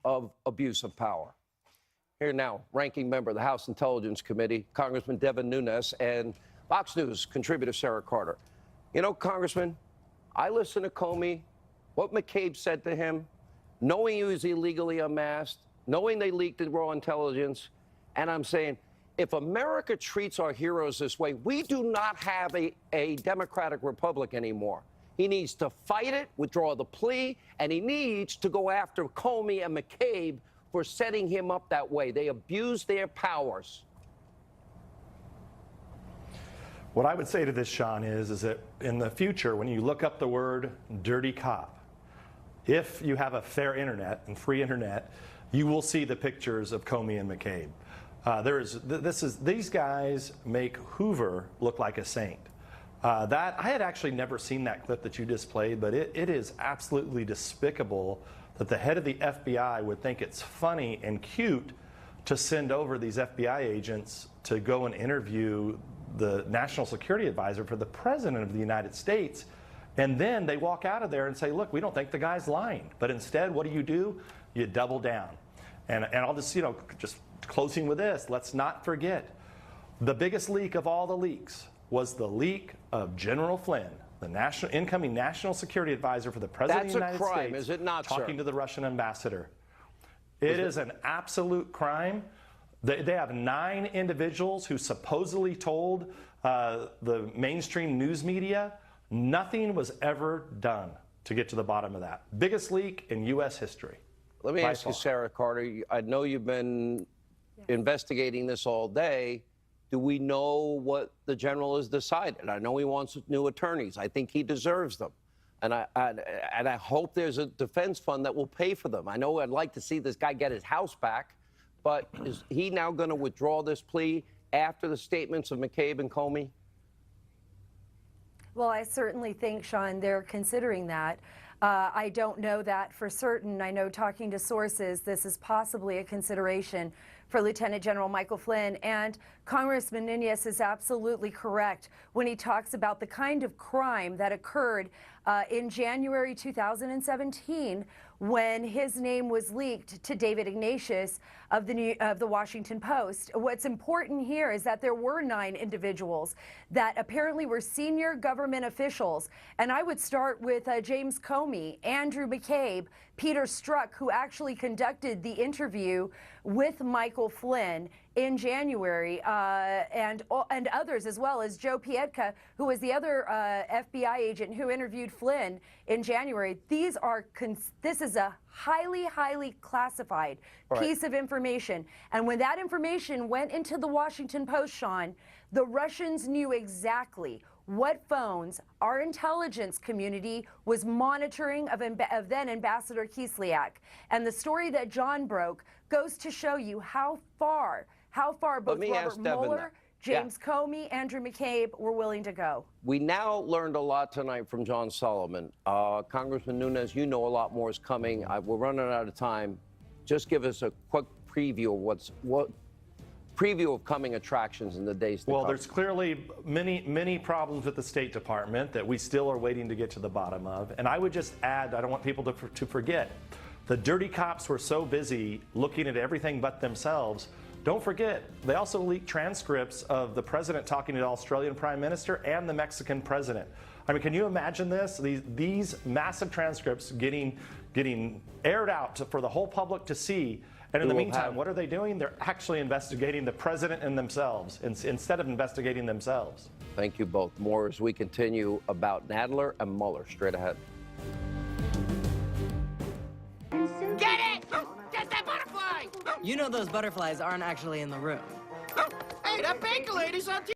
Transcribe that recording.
of abuse of power. Here now, ranking member of the House Intelligence Committee, Congressman Devin Nunes, and Fox News contributor Sarah Carter. You know, Congressman, I listened to Comey, what McCabe said to him, knowing he was illegally unmasked, knowing they leaked the raw intelligence, and I'm saying, if America treats our heroes this way, we do not have a democratic republic anymore. He needs to fight it, withdraw the plea, and he needs to go after Comey and McCabe for setting him up that way. They abused their powers. What I would say to this, Sean, is that in the future, when you look up the word dirty cop, if you have a fair internet and free internet, you will see the pictures of Comey and McCabe. These guys make Hoover look like a saint. I had actually never seen that clip that you just played, but it is absolutely despicable that the head of the FBI would think it's funny and cute to send over these FBI agents to go and interview the national security advisor for the president of the United States. And then they walk out of there and say, look, we don't think the guy's lying. But instead, what do? You double down. And I'll just, just closing with this, let's not forget, the biggest leak of all the leaks was the leak of General Flynn, the incoming national security advisor for the president of the United States. That's a crime, is it not, sir? Talking to the Russian ambassador. It is an absolute crime. They have 9 individuals who supposedly told the mainstream news media nothing was ever done to get to the bottom of that. Biggest leak in U.S. history. Let me ask you, Sarah Carter, I know you've been investigating this all day. Do we know what the general has decided? I know he wants new attorneys. I think he deserves them. And I hope there's a defense fund that will pay for them. I know I'd like to see this guy get his house back, but is he now going to withdraw this plea after the statements of McCabe and Comey? Well, I certainly think, Sean, they're considering that. I don't know that for certain. I know, talking to sources, this is possibly a consideration for Lieutenant General Michael Flynn. And Congressman Nunes is absolutely correct when he talks about the kind of crime that occurred in January 2017 when his name was leaked to David Ignatius of the Washington Post. What's important here is that there were 9 individuals that apparently were senior government officials. And I would start with James Comey, Andrew McCabe, Peter Strzok, who actually conducted the interview with Michael Flynn in January, and others, as well as Joe Piedka, who was the other FBI agent who interviewed Flynn in January. This is a highly classified piece of information. And when that information went into the Washington Post, Sean, the Russians knew exactly what phones our intelligence community was monitoring of then Ambassador Kislyak. And the story that John broke goes to show you how far both Robert Mueller, James Comey, Andrew McCabe were willing to go. We now learned a lot tonight from John Solomon. Congressman Nunes, you know a lot more is coming. We're running out of time. Just give us a quick preview of preview of coming attractions in the days to come. Well, there's clearly many problems with the State Department that we still are waiting to get to the bottom of. And I would just add, I don't want people to forget, the dirty cops were so busy looking at everything but themselves. Don't forget, they also leaked transcripts of the president talking to the Australian Prime Minister and the Mexican president. I mean, can you imagine this? These massive transcripts getting aired out for the whole public to see. And in the meantime, what are they doing? They're actually investigating the president and themselves instead of investigating themselves. Thank you both. More as we continue about Nadler and Mueller straight ahead. Get it! Get that butterfly! You know those butterflies aren't actually in the room. Hey, that baker lady's on TV.